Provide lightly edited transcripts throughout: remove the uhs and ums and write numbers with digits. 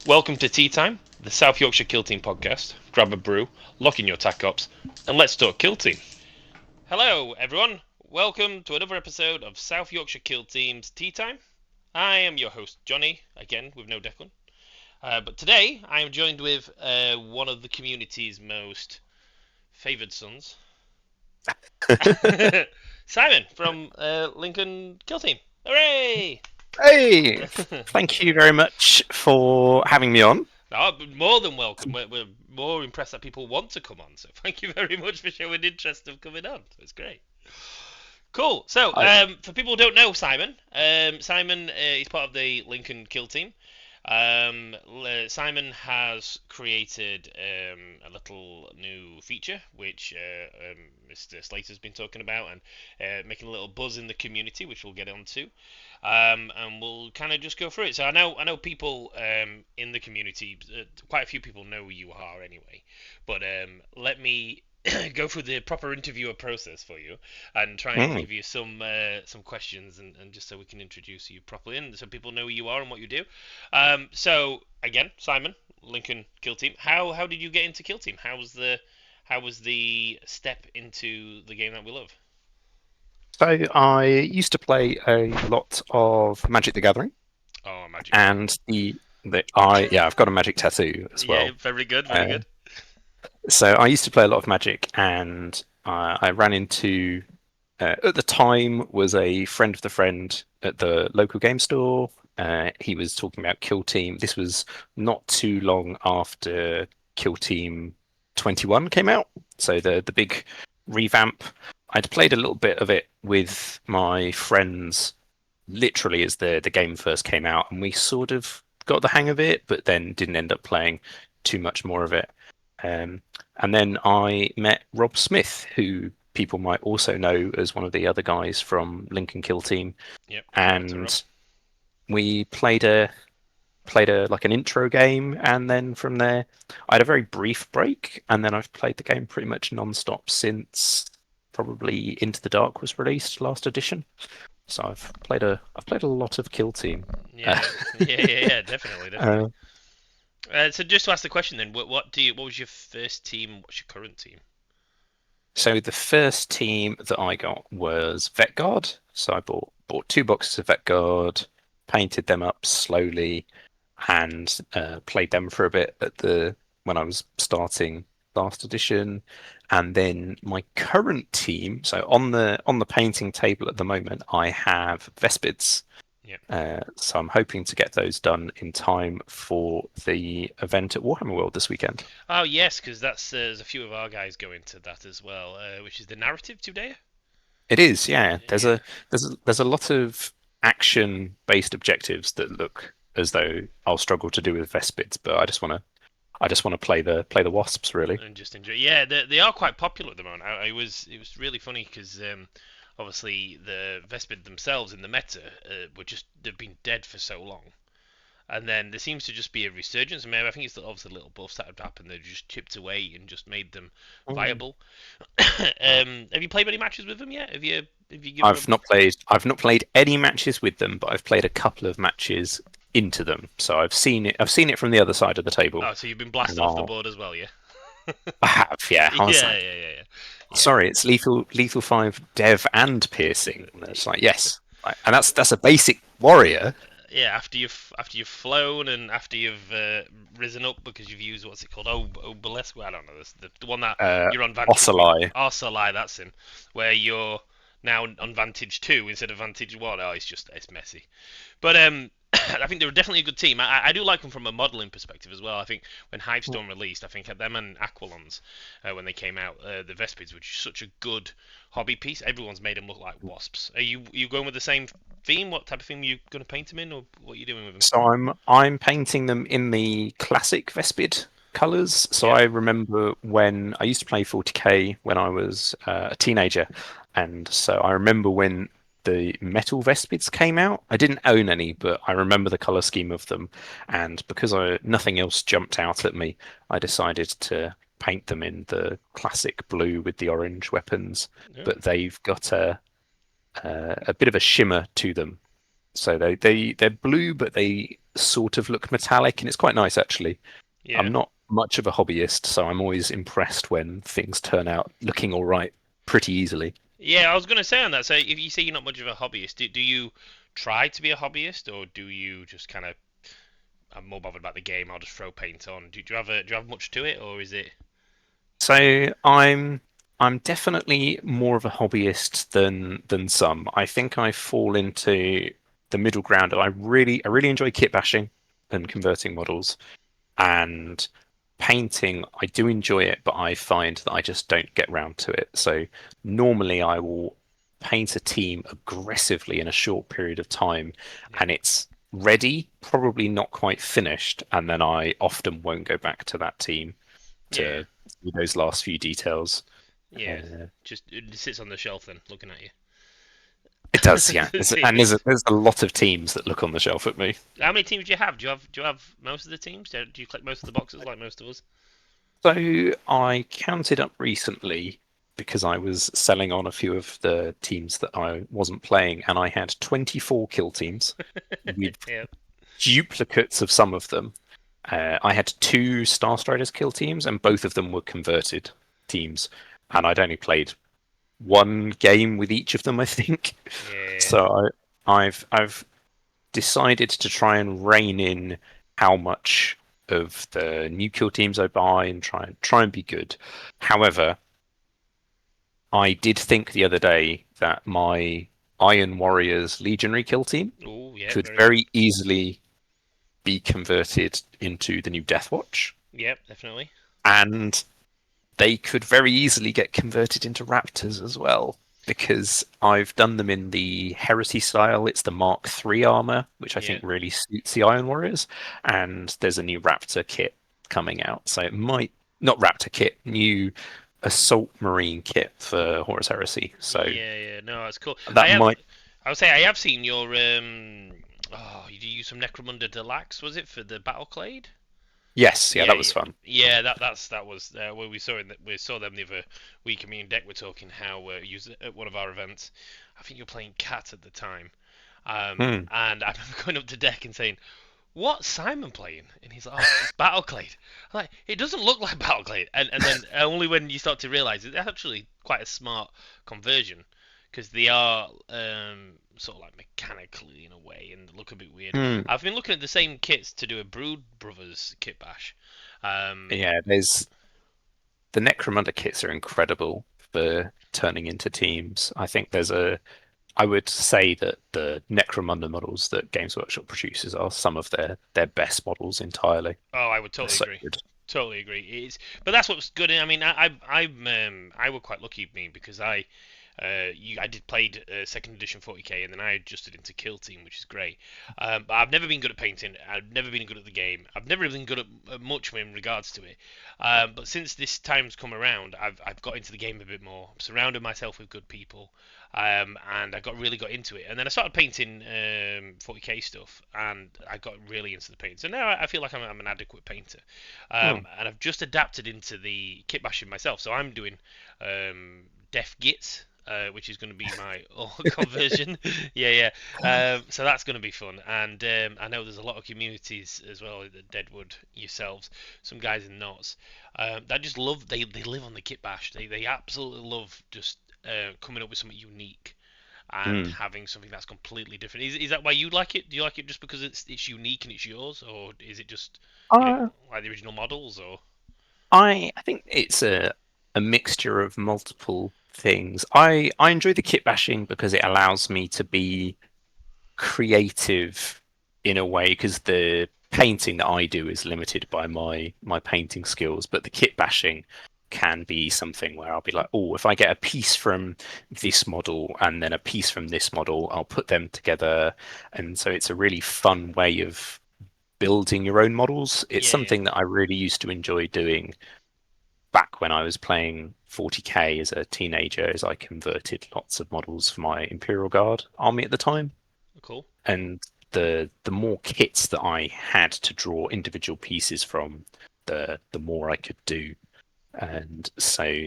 Welcome to Tea Time, the South Yorkshire Killteam podcast. Grab a brew, lock in your tack ops, and let's talk Killteam. Hello, everyone. Welcome to another episode of South Yorkshire Killteam's Tea Time. I am your host, Johnny, again with no Declan. But today I am joined with one of the community's most favoured sons, Simon from Lincoln Killteam. Hooray! Hey, thank you very much for having me on. No, more than welcome. We're more impressed that people want to come on. So thank you very much for showing interest of coming on. It's great. Cool. So for people who don't know Simon, Simon is part of the Lincoln Killteam. Simon has created a little new feature which Mr. Slater's been talking about and making a little buzz in the community, which we'll get onto. And we'll kind of just go through it. So I know people in the community, quite a few people know who you are anyway. But let me go through the proper interviewer process for you and try and give you some questions and just so we can introduce you properly and so people know who you are and what you do. So again, Simon, Lincoln Killteam. How did you get into Killteam? How was the step into the game that we love? So I used to play a lot of Magic the Gathering, Oh, Magic. and I've got a Magic tattoo as well. Yeah, very good, very good. So I used to play a lot of Magic, and I ran into at the time was a friend of the friend at the local game store. He was talking about Kill Team. This was not too long after Kill Team 21 came out, so the big revamp. I'd played a little bit of it with my friends, literally as the game first came out, and we sort of got the hang of it, but then didn't end up playing too much more of it. And then I met Rob Smith, who people might also know as one of the other guys from Lincoln Killteam. Yep. And we played a like an intro game, and then from there I had a very brief break, and then I've played the game pretty much non-stop since probably Into the Dark was released last edition. So I've played a lot of Killteam. Yeah, yeah, definitely. So just to ask the question then, what was your first team? What's your current team? So the first team that I got was Vet Guard. So I bought 2 boxes of Vet Guard, painted them up slowly, and played them for a bit when I was starting last edition. And then my current team, so on the painting table at the moment, I have Vespids. So I'm hoping to get those done in time for the event at Warhammer World this weekend. Oh yes, because there's a few of our guys going to that as well, which is the narrative today. It is, yeah. There's a lot of action-based objectives that look as though I'll struggle to do with Vespids, but I just want to play the Wasps really. And just enjoy. Yeah, they are quite popular at the moment. It was really funny because obviously the Vespid themselves in the meta they've been dead for so long, and then there seems to just be a resurgence. I mean, I think it's obviously little buffs that have happened. They've just chipped away and just made them viable. Have you played any matches with them yet? Have you given I've not played any matches with them, but I've played a couple of matches into them. So I've seen it from the other side of the table. Oh, so you've been blasted off the board as well, yeah? I have, yeah. Yeah. Sorry, it's lethal 5 dev and piercing. It's like yes, and that's a basic warrior. Yeah, after you've flown and after you've risen up because you've used what's it called? Obelisk. I don't know. The one that you're on Vantage. Ocelai, that's him. Where you're now on Vantage 2 instead of Vantage 1. Oh, it's messy. But I think they're definitely a good team. I do like them from a modelling perspective as well. I think when Hivestorm released, I think them and Aquilons, when they came out, the Vespids were just such a good hobby piece. Everyone's made them look like wasps. Are you going with the same theme? What type of theme are you going to paint them in, or what are you doing with them? So I'm painting them in the classic Vespid colours. So I remember when I used to play 40k when I was a teenager, and so I remember when the metal Vespids came out. I didn't own any, but I remember the colour scheme of them, and because nothing else jumped out at me, I decided to paint them in the classic blue with the orange weapons. But they've got a bit of a shimmer to them. So they're blue, but they sort of look metallic, and it's quite nice actually. Yeah. I'm not much of a hobbyist, so I'm always impressed when things turn out looking all right pretty easily. Yeah, I was going to say on that. So, if you say you're not much of a hobbyist, do you try to be a hobbyist, or do you just kind of I'm more bothered about the game? I'll just throw paint on. Do you have much to it, or is it? So I'm definitely more of a hobbyist than some. I think I fall into the middle ground. I really enjoy kit bashing and converting models, and painting. I do enjoy it, but I find that I just don't get round to it. So normally I will paint a team aggressively in a short period of time, Yeah. and it's ready, probably not quite finished, and then I often won't go back to that team Yeah. to see those last few details. Yeah. Uh, Just it sits on the shelf then, looking at it does, yeah. you. See And me. there's a lot of teams that look on the shelf at me. How many teams do you have? Do you have most of the teams? Do you collect most of the boxes like most of us? So I counted up recently because I was selling on a few of the teams that I wasn't playing, and I had 24 kill teams with Yeah. duplicates of some of them. I had two Star Striders kill teams, and both of them were converted teams. And I'd only played one game with each of them, I think. Yeah. So I've decided to try and rein in how much of the new kill teams I buy and try and be good. However, I did think the other day that my Iron Warriors Legionary kill team Oh, yeah. could Very good. very easily be converted into the new Deathwatch, Yep, definitely. and they could very easily get converted into Raptors as well. Because I've done them in the Heresy style. It's the Mark III armor, which I Yeah. think really suits the Iron Warriors. And there's a new Raptor kit coming out. So it might, not Raptor kit, new Assault Marine kit for Horus Heresy. So Yeah, yeah. No, that's cool. that might, I would say I have seen your oh, you use some Necromunda Deluxe, was it for the Battleclade? yes, yeah, Yeah, that was yeah, fun. yeah. That was where we saw them the other week. And me and Deck were talking how used it at one of our events. I think you were playing Cat at the time, Hmm. and I remember going up to Deck and saying, "What's Simon playing?" And he's like, "Oh, it's Battleclade." I'm like, it doesn't look like Battleclade, and then only when you start to realise it's actually quite a smart conversion because they are sort of like mechanically in a way and look a bit weird. Hmm. I've been looking at the same kits to do a Brood Brothers kit bash. Um, Yeah, there's the Necromunda kits are incredible for turning into teams. I think I would say that the Necromunda models that Games Workshop produces are some of their best models entirely. oh, I would They're totally so agree. good. Totally agree. It's, but that's what's good. I mean, I were quite lucky, me, because I did played second edition 40k, and then I adjusted into Kill Team, which is great. But I've never been good at painting. I've never been good at the game. I've never been good at much in regards to it. But since this time's come around, I've got into the game a bit more. Surrounded myself with good people, and I really got into it. And then I started painting 40k stuff, and I got really into the paint. So now I feel like I'm an adequate painter, Hmm. and I've just adapted into the kit bashing myself. So I'm doing Def Git, which is going to be my conversion. Yeah, yeah. So that's going to be fun, and I know there's a lot of communities as well, the Deadwood yourselves, some guys in knots that just love. They live on the kit bash. They absolutely love just coming up with something unique and Hmm. having something that's completely different. Is that why you like it? Do you like it just because it's unique and it's yours, or is it just you know Uh, like the original models? Or I think it's a mixture of multiple things. I enjoy the kit bashing because it allows me to be creative in a way because the painting that I do is limited by my painting skills, but the kit bashing can be something where I'll be like, oh, if I get a piece from this model and then a piece from this model, I'll put them together. And so it's a really fun way of building your own models. It's yeah, yeah, something that I really used to enjoy doing back when I was playing 40k as a teenager, as I converted lots of models for my Imperial Guard army at the time, cool. and the more kits that I had to draw individual pieces from, the more I could do. And so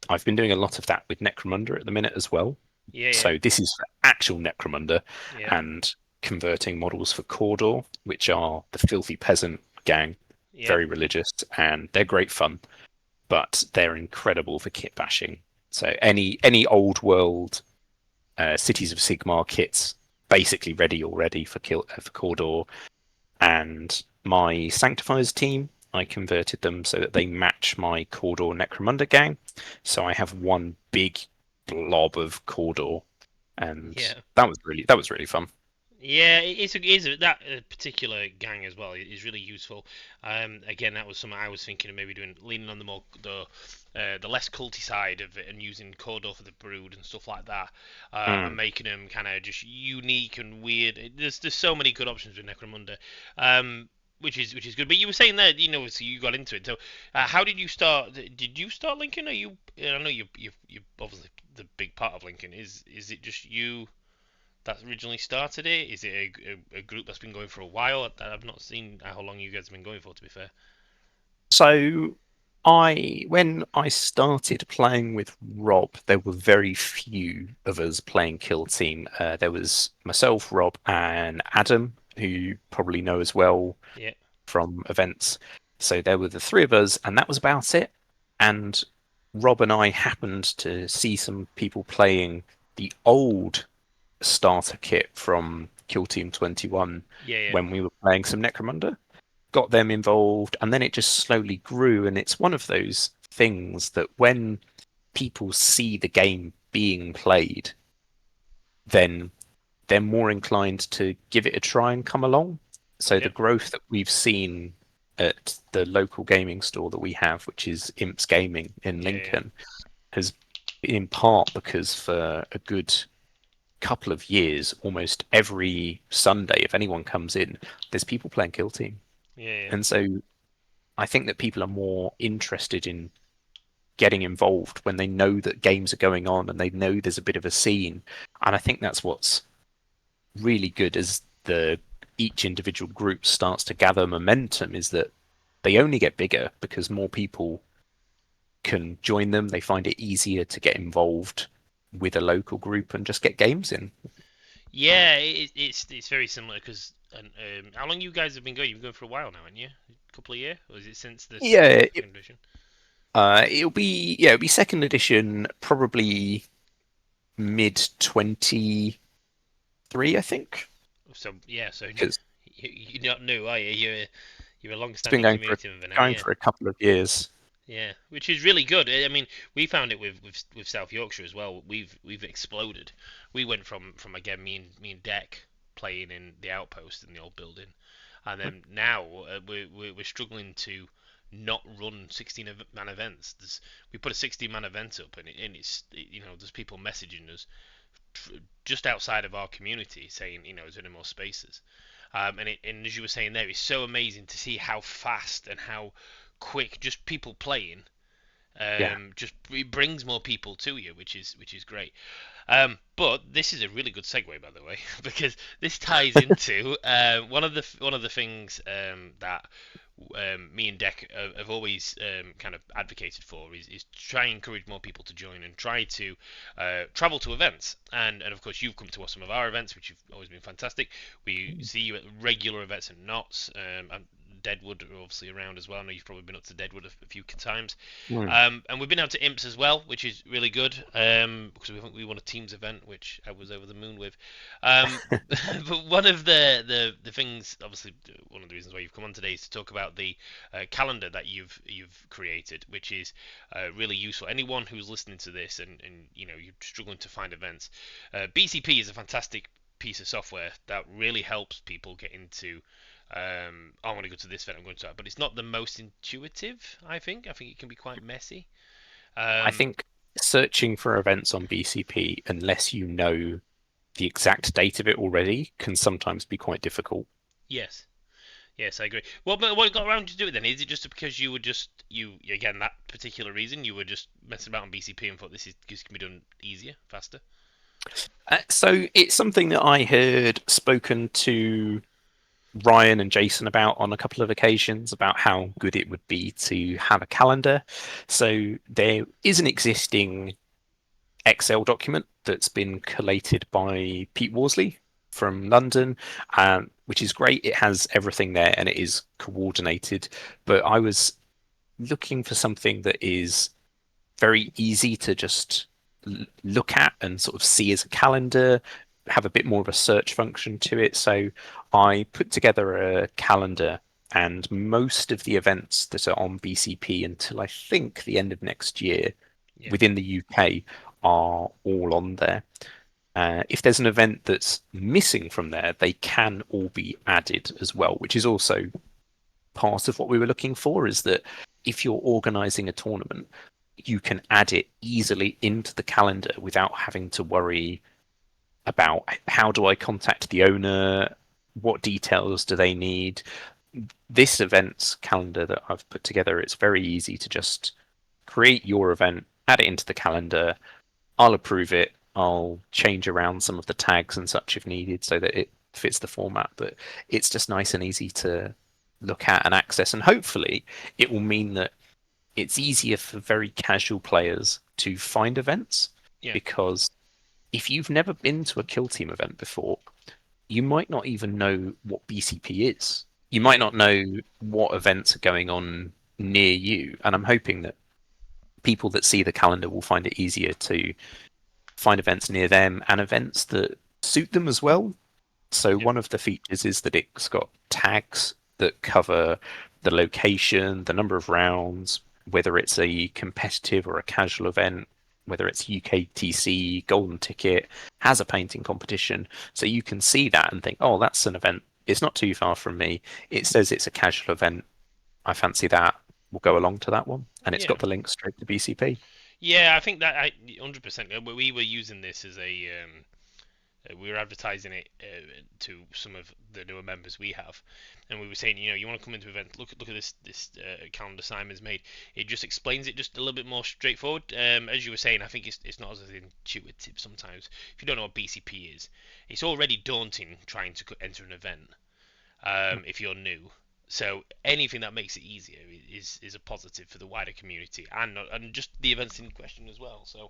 I've been doing a lot of that with Necromunda at the minute as well. Yeah, yeah, So this is for actual Necromunda, yeah. and converting models for Cawdor, which are the filthy peasant gang, Yep. very religious, and they're great fun, but they're incredible for kit bashing. So any old world Cities of Sigmar kits basically ready already for Cawdor, and my Sanctifiers team, I converted them so that they match my Cawdor Necromunda gang. So I have one big blob of Cawdor, and Yeah. that was really fun. Yeah, that particular gang as well is really useful. Again, that was something I was thinking of maybe doing, leaning on the less culty side of it and using Cawdor for the brood and stuff like that, and Mm. making them kind of just unique and weird. There's so many good options with Necromunda, um, which is good. But you were saying there, so you got into it. So, how did you start? Did you start Lincoln? Are you? I know you obviously the big part of Lincoln. Is it just you that originally started it? Is it a group that's been going for a while? I've not seen how long you guys have been going for, to be fair. So when I started playing with Rob, there were very few of us playing Kill Team. There was myself, Rob, and Adam, who you probably know as well Yeah, from events. So there were the three of us, and that was about it. And Rob and I happened to see some people playing the old starter kit from Kill Team 21 yeah, yeah, when we were playing some Necromunda, got them involved, and then it just slowly grew. And it's one of those things that when people see the game being played, then they're more inclined to give it a try and come along. So the yeah, growth that we've seen at the local gaming store that we have, which is Imps Gaming in yeah, yeah, Lincoln, has been in part because for a good couple of years, almost every Sunday, if anyone comes in, there's people playing Kill Team. yeah, yeah. And so I think that people are more interested in getting involved when they know that games are going on and they know there's a bit of a scene. And I think that's what's really good as the each individual group starts to gather momentum is that they only get bigger because more people can join them. They find it easier to get involved with a local group and just get games in. Yeah, it's very similar because how long you guys have been going? You've been going for a while now, haven't you? A couple of years, or is it since the Yeah, second edition? it'll be second edition, probably mid 23, I think, So yeah, so because you're not new, are you? You're a it's been long-standing community member now, going yeah. for a couple of years. Yeah, which is really good. I mean, we found it with South Yorkshire as well. We've exploded. We went from again me and Deck playing in the outpost in the old building, and then now we're struggling to not run 16 man events. We put a 16 man event up, and there's people messaging us just outside of our community saying, is there any more spaces? And as you were saying there, it's so amazing to see how fast and how quick just people playing Yeah, just it brings more people to you, which is great. But this is a really good segue, by the way, because this ties into one of the things that me and Deck have always kind of advocated for is to try and encourage more people to join and try to travel to events. And of course, you've come to some of our events, which have always been fantastic. We see you at regular events and knots. And Deadwood are obviously around as well. I know you've probably been up to Deadwood a few times. mm. And we've been out to Imps as well, which is really good because we won a teams event, which I was over the moon with. Um, but one of the things, obviously, one of the reasons why you've come on today is to talk about the calendar that you've created, which is really useful. Anyone who's listening to this and you're struggling to find events, BCP is a fantastic piece of software that really helps people get into I want to go to this event, I'm going to that. But it's not the most intuitive, I think. I think it can be quite messy. I Um, think searching for events on BCP, unless you know the exact date of it already, can sometimes be quite difficult. yes, yes, I agree. Well, but what got around to do it then? Is it just because you were just you again that particular reason you were just messing about on BCP and thought this can be done easier, faster? So it's something that I heard spoken to Ryan and Jason about on a couple of occasions about how good it would be to have a calendar. So there is an existing Excel document that's been collated by Pete Worsley from London, which is great. It has everything there and it is coordinated. But I was looking for something that is very easy to just look at and sort of see as a calendar, have a bit more of a search function to it. So I put together a calendar, and most of the events that are on BCP until I think the end of next year Yeah. within the UK are all on there. If there's an event that's missing from there, they can all be added as well, which is also part of what we were looking for. Is that if you're organizing a tournament, you can add it easily into the calendar without having to worry about how do I contact the owner, what details do they need. This event's calendar that I've put together, it's very easy to just create your event, add it into the calendar. I'll approve it. I'll change around some of the tags and such if needed so that it fits the format. But it's just nice and easy to look at and access. And hopefully, it will mean that it's easier for very casual players to find events Yeah. because if you've never been to a kill team event before, you might not even know what BCP is. You might Yeah. not know what events are going on near you. And I'm hoping that people that see the calendar will find it easier to find events near them and events that suit them as well. So Yep. one of the features is that it's got tags that cover the location, the number of rounds, whether it's a competitive or a casual event, whether it's YKTC, golden ticket, has a painting competition. So you can see that and think, oh, that's an event. It's not too far from me. It says it's a casual event. I fancy that. We'll go along to that one. And it's Yeah. got the link straight to BCP. Yeah, I think that 100%. We were using this as a we were advertising it to some of the newer members we have, and we were saying, you want to come into an event, look at this calendar Simon's made. It just explains it just a little bit more straightforward. As you were saying, I think it's not as intuitive sometimes. If you don't know what BCP is, it's already daunting trying to enter an event if you're new. So anything that makes it easier is a positive for the wider community and just the events in question as well. So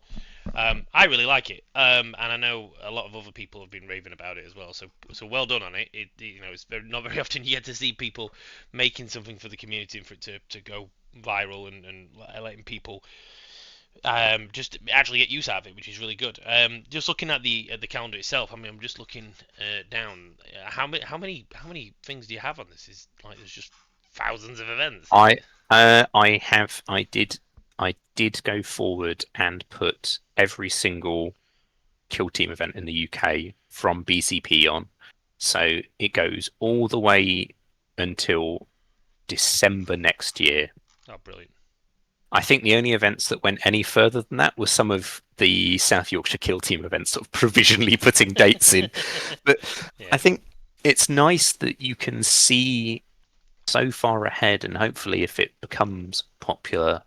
I really like it, and I know a lot of other people have been raving about it as well. So well done on it. It's not very often you get to see people making something for the community and for it to go viral and letting people just actually get use out of it, which is really good. Just looking at the calendar itself, I mean, I'm just looking down. How many things do you have on this? Is like there's just thousands of events. I I did go forward and put every single kill team event in the UK from BCP on. So it goes all the way until December next year. Oh, brilliant. I think the only events that went any further than that were some of the South Yorkshire kill team events, sort of provisionally putting dates in. But I Yeah, think it's nice that you can see so far ahead, and hopefully, if it becomes popular,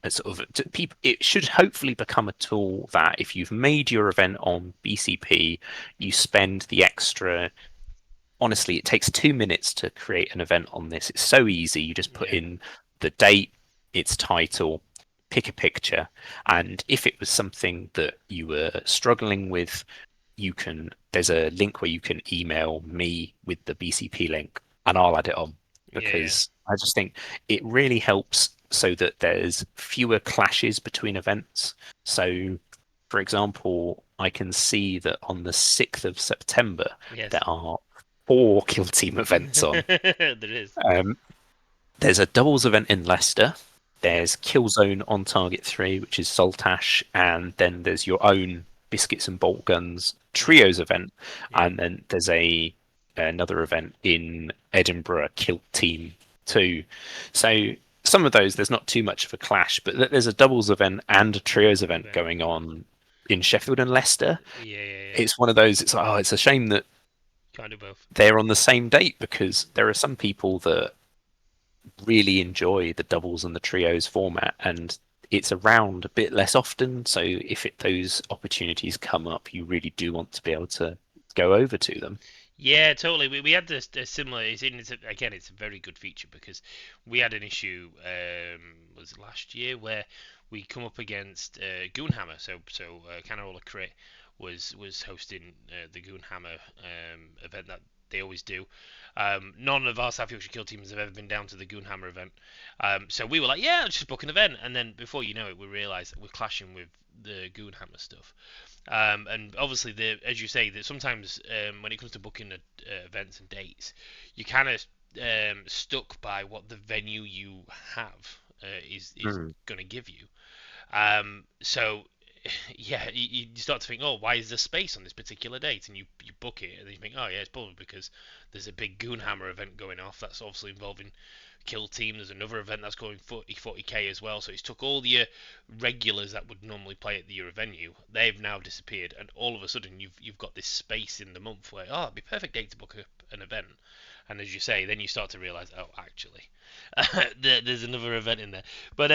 sort of people, it should hopefully become a tool that if you've made your event on BCP, you spend the extra. Honestly, it takes 2 minutes to create an event on this. It's so easy. You just put yeah, in the date, its title, pick a picture, and if it was something that you were struggling with, you can. There's a link where you can email me with the BCP link, and I'll add it on yeah, yeah, because I just think it really helps so that there's fewer clashes between events. So, for example, I can see that on the 6th of September, yes. there are four Kill Team events on. There is. Um, there's a doubles event in Leicester. Yep. There's Killzone on Target 3, which is Saltash, and then there's your own Biscuits and Bolt Guns Yep. Trios event, Yep. and then there's another event in Edinburgh, Kill Team 2. So some of those, there's not too much of a clash, but there's a doubles event and a trios event Event. going on in Sheffield and Leicester. Yeah, yeah, yeah. It's one of those. It's like, oh, it's a shame that Can't do both. they're on the same date because there are some people that really enjoy the doubles and the trios format, and it's around a bit less often. So if those opportunities come up, you really do want to be able to go over to them. Yeah, totally. We had this a similar. Again, it's a very good feature because we had an issue. Was it last year where we come up against Goonhammer? So Canarola Crit was hosting the Goonhammer event that they always do. None of our South Yorkshire Kill teams have ever been down to the Goonhammer event, so we were like, yeah, let's just book an event. And then before you know it, we realised that we're clashing with the Goonhammer stuff. And obviously, as you say, that sometimes when it comes to booking events and dates, you kind of stuck by what the venue you have is Mm. going to give you. So yeah, you start to think, oh, why is there space on this particular date? And you book it, and then you think, oh yeah, it's probably because there's a big Goonhammer event going off. That's obviously involving Kill Team. There's another event that's going 40k as well. So it's took all the regulars that would normally play at the Euro venue. They've now disappeared, and all of a sudden you've got this space in the month where it'd be perfect date to book an event. And as you say, then you start to realize, oh, actually, there's another event in there. But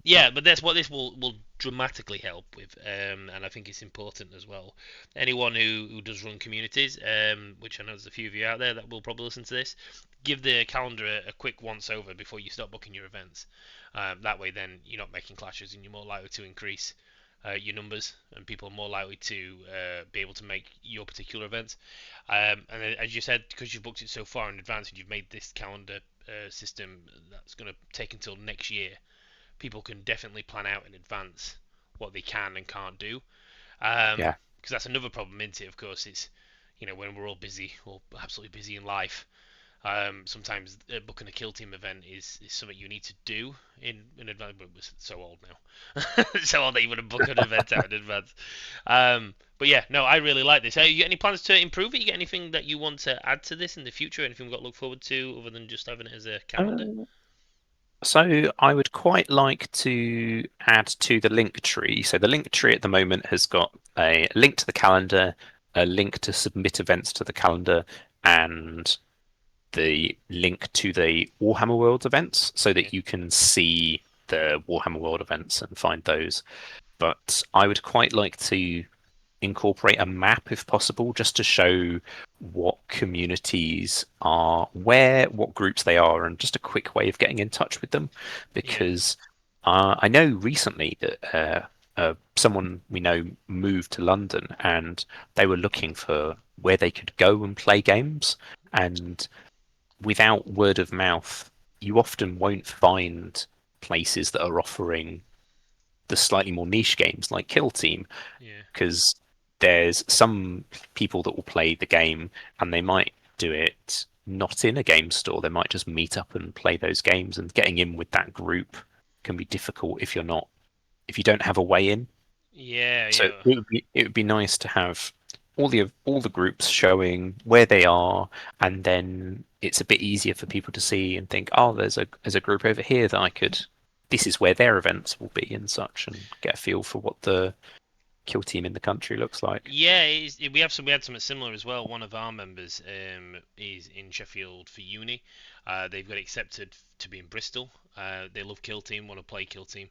yeah, but that's what this will dramatically help with, and I think it's important as well. Anyone who does run communities, which I know there's a few of you out there that will probably listen to this, give the calendar a quick once over before you start booking your events. That way, then you're not making clashes, and you're more likely to increase your numbers, and people are more likely to be able to make your particular event. And as you said, because you've booked it so far in advance and you've made this calendar system that's going to take until next year, people can definitely plan out in advance what they can and can't do. Yeah. Because that's another problem, isn't it? Of course, it's when we're all busy, or absolutely busy in life. Sometimes booking a kill team event is something you need to do in advance. But we're so old now, so old that you would have booked an event out in advance. But yeah, no, I really like this. You got any plans to improve it? You got anything that you want to add to this in the future? Anything we've got to look forward to other than just having it as a calendar? Uh, so I would quite like to add to the link tree. So the link tree at the moment has got a link to the calendar, a link to submit events to the calendar, and the link to the Warhammer World events so Yeah, that you can see the Warhammer World events and find those. But I would quite like to incorporate a map if possible, just to show what communities are where, what groups they are, and just a quick way of getting in touch with them. yeah, Because I know recently that someone we know moved to London and they were looking for where they could go and play games. And without word of mouth, you often won't find places that are offering the slightly more niche games like Kill Team, yeah. because there's some people that will play the game and they might do it not in a game store. They might just meet up and play those games, and getting in with that group can be difficult if you don't have a way in. Yeah, So yeah. it would be nice to have all the groups showing where they are, and then it's a bit easier for people to see and think, oh, there's a group over here that I could. This is where their events will be and such, and get a feel for what the kill team in the country looks like. Yeah, we had something similar as well. One of our members is in Sheffield for uni. They've got accepted to be in Bristol. They love Kill Team, want to play Kill Team.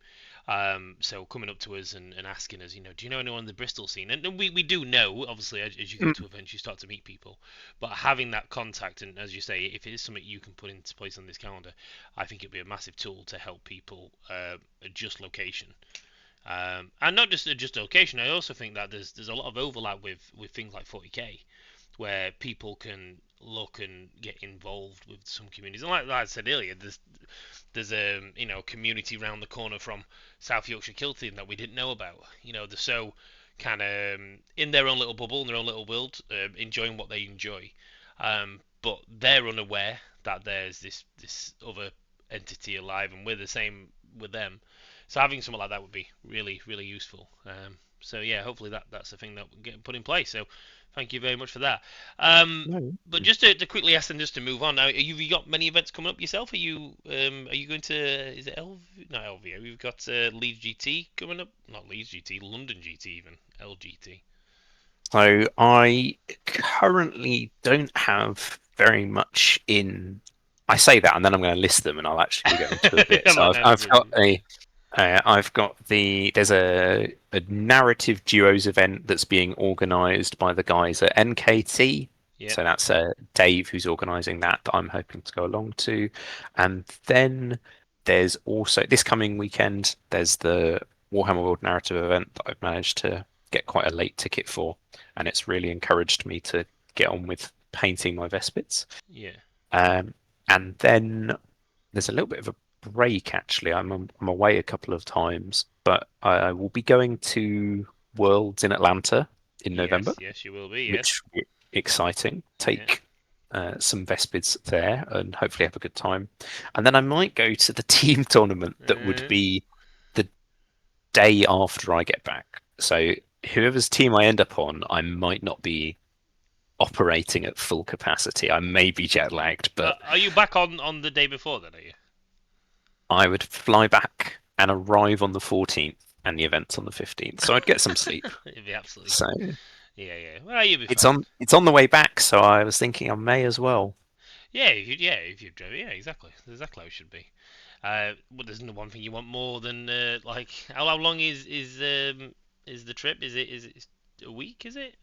So coming up to us and asking us, do you know anyone in the Bristol scene? And we do know, obviously, as you go to events, you start to meet people. But having that contact, and as you say, if it is something you can put into place on this calendar, I think it'd be a massive tool to help people adjust location. And not just location. I also think that there's a lot of overlap with things like 40k, where people can look and get involved with some communities. And like I said earlier, there's a community round the corner from South Yorkshire Kill Team that we didn't know about. They're so kind of in their own little bubble, in their own little world, enjoying what they enjoy. But they're unaware that there's this other entity alive, and we're the same with them. So having something like that would be really, really useful. So yeah, hopefully that's the thing that will get put in place. So thank you very much for that. No. But just to quickly ask and just to move on now, have you got many events coming up yourself? Are you going to is it LV? Not LVO. We've got Leeds GT coming up. Not Leeds GT, London GT even. LGT. So I currently don't have very much in. I say that, and then I'm going to list them, and I'll actually go into a bit. Come So on, I've, now, I've got a, I've got there's a narrative duos event that's being organised by the guys at NKT. yeah, So that's Dave who's organising that I'm hoping to go along to, and then there's also this coming weekend. There's the Warhammer World Narrative event that I've managed to get quite a late ticket for, and it's really encouraged me to get on with painting my Vespids. Yeah. Um, and then there's a little bit of a break actually. I'm away a couple of times, but I will be going to Worlds in Atlanta in November, Yes, yes, you will be. which Yes. will be exciting. Yeah. Take some Vespids there and hopefully have a good time. And then I might go to the team tournament that would Uh, be the day after I get back. So whoever's team I end up on, I might not be operating at full capacity. I may be jet lagged, but are you back on the day before then? Are you? I would fly back and arrive on the 14th, and the event's on the 15th. So I'd get some sleep. It'd be absolutely So fine. Yeah, yeah. Well, you'll be it's fine. on the way back. So I was thinking I may as well. If you drive, yeah, exactly, that's exactly how it should be. But there's no one thing you want more than like how long is the trip? Is it a week? Is it?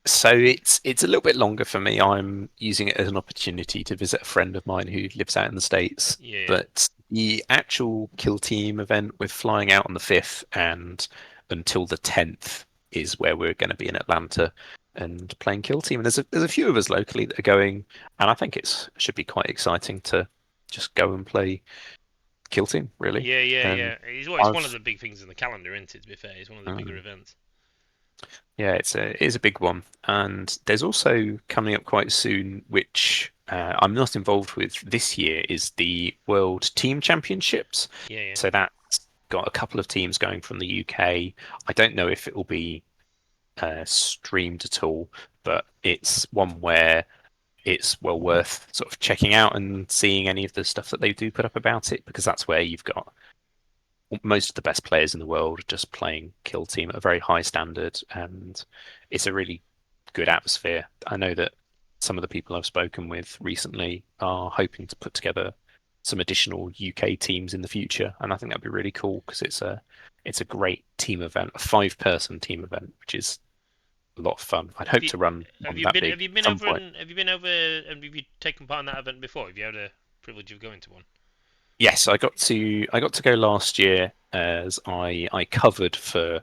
So it's a little bit longer for me. I'm using it as an opportunity to visit a friend of mine who lives out in the States. Yeah, But the actual Kill Team event, we're flying out on the 5th and until the 10th is where we're going to be in Atlanta and playing Kill Team. And there's a few of us locally that are going, and I think it should be quite exciting to just go and play Kill Team, really. yeah. And It's one of I've the big things in the calendar, isn't it? To be fair, it's one of the bigger mm, events. Yeah, it is a big one, and there's also coming up quite soon, which I'm not involved with this year, is the World Team Championships. Yeah, yeah. So that's got a couple of teams going from the UK. I don't know if it will be streamed at all, but it's one where it's well worth sort of checking out and seeing any of the stuff that they do put up about it, because that's where you've got most of the best players in the world just playing Kill Team at a very high standard, and it's a really good atmosphere. I know that some of the people I've spoken with recently are hoping to put together some additional UK teams in the future, and I think that'd be really cool because it's a great team event, a 5-person team event, which is a lot of fun. I'd Have hope you to run have one you that been big have you been at some over point. and have you been over and have you taken part in that event before? Have you had a privilege of going to one? Yes, I got to go last year as I covered for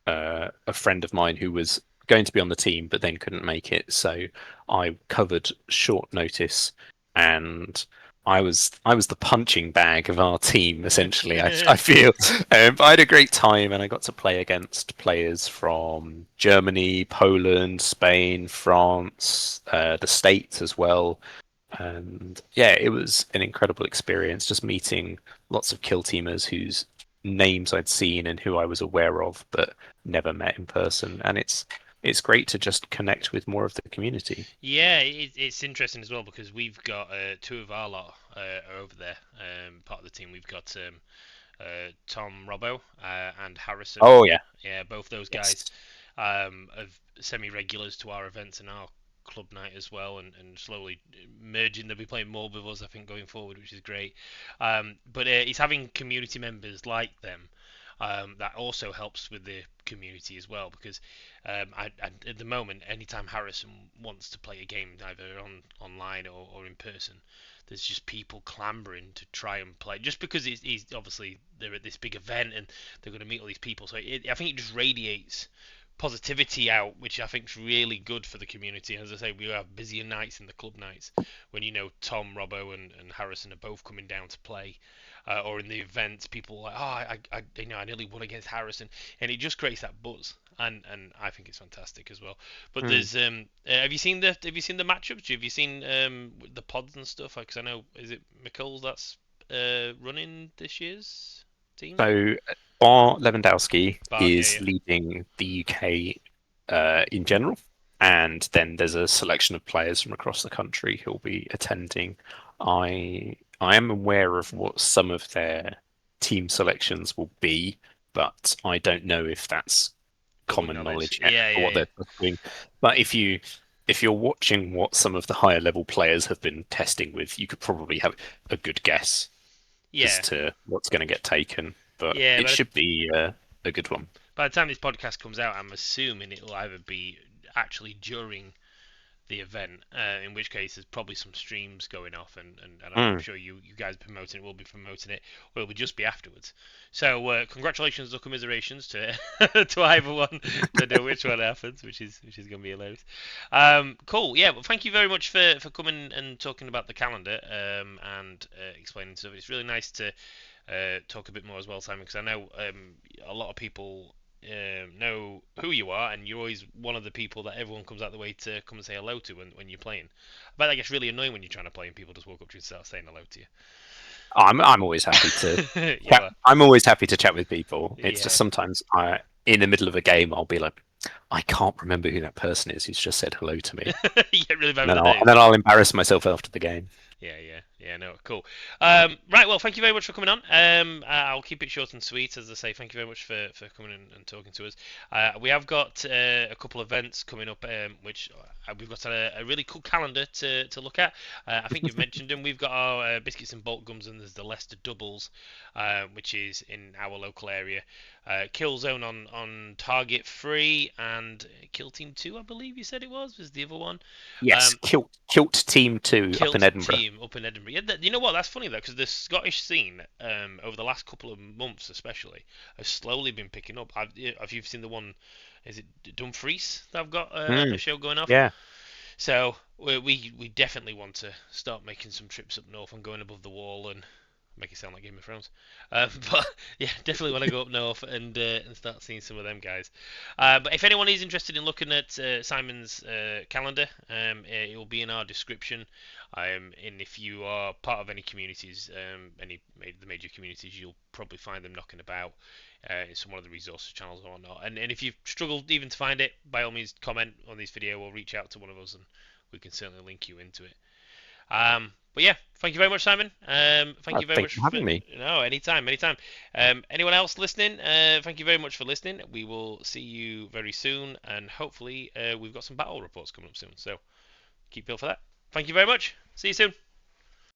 a friend of mine who was going to be on the team but then couldn't make it. So I covered short notice, and I was the punching bag of our team essentially. I feel, but I had a great time, and I got to play against players from Germany, Poland, Spain, France, the States as well. And yeah, it was an incredible experience just meeting lots of kill teamers whose names I'd seen and who I was aware of but never met in person. And it's great to just connect with more of the community. Yeah, it's interesting as well because we've got two of our lot are over there, part of the team. We've got Tom Robbo and Harrison. Oh yeah, Yeah, both those yes. guys are semi-regulars to our events and our club night as well, and slowly merging. They'll be playing more with us, I think, going forward, which is great. But it's having community members like them. That also helps with the community as well because at the moment, anytime Harrison wants to play a game, either online or in person, there's just people clambering to try and play just because he's obviously they're at this big event and they're going to meet all these people. So I think it just radiates positivity out, which I think is really good for the community. As I say, we have busier nights in the club nights when Tom, Robbo, and Harrison are both coming down to play. Or in the events, people are like, oh, I nearly won against Harrison, and it just creates that buzz, and I think it's fantastic as well. But Mm. there's have you seen the matchups? Have you seen the pods and stuff? Because I know is it McCulls that's running this year's team? So Bar Lewandowski Bart, yeah, is yeah. leading the UK in general, and then there's a selection of players from across the country who'll be attending. I am aware of what some of their team selections will be, but I don't know if that's Public common knowledge. knowledge yet Yeah, for yeah, what yeah. they're doing. But if you're watching what some of the higher level players have been testing with, you could probably have a good guess as Yeah, to what's going to get taken. But yeah. it should be a good one. By the time this podcast comes out, I'm assuming it'll either be actually during the event. In which case, there's probably some streams going off, and I'm Mm. sure you guys promoting it will be promoting it, or it will just be afterwards. So congratulations or commiserations to to either one to know which one happens, which is going to be hilarious. Cool, yeah. Well, thank you very much for coming and talking about the calendar and explaining stuff. It's really nice to talk a bit more as well, Simon, because I know a lot of people know who you are, and you're always one of the people that everyone comes out the way to come and say hello to when you're playing. But that gets really annoying when you're trying to play and people just walk up to you and start saying hello to I'm always happy to you. You chat. are. I'm always happy to chat with people. It's just Yeah. sometimes in the middle of a game, I'll be like, I can't remember who that person is who's just said hello to me, You get really bad and with then the I'll and names. then I'll embarrass myself after the game. Yeah. No, cool. Right, well, thank you very much for coming on. I'll keep it short and sweet, as I say. Thank you very much for coming in and talking to us. We have got a couple of events coming up, which we've got a really cool calendar to look at. I think you've mentioned them. We've got our biscuits and bolt gums, and there's the Leicester Doubles, which is in our local area. Killzone on Target 3, and Kill Team 2, I believe you said it was the other one. Yes, Um, Kilt Team 2 up in Kilt Edinburgh. team up in Edinburgh. Yeah, you know what? That's funny though, because the Scottish scene, over the last couple of months especially, has slowly been picking up. Have you seen the one? Is it Dumfries that I've got a Mm, show going off? yeah. So we definitely want to start making some trips up north and going above the wall and make it sound like Game of Thrones. But yeah, definitely want to go up north and start seeing some of them guys. But if anyone is interested in looking at Simon's calendar, it will be in our description. And if you are part of any communities, the major communities, you'll probably find them knocking about in some one of the resources channels or whatnot. And if you've struggled even to find it, by all means comment on this video or reach out to one of us, and we can certainly link you into it. But yeah, thank you very much, Simon. Thank you very Thanks much for for having me. no, anytime. Anyone else listening? Thank you very much for listening. We will see you very soon, and hopefully we've got some battle reports coming up soon. So keep feel for that. Thank you very much. See you soon.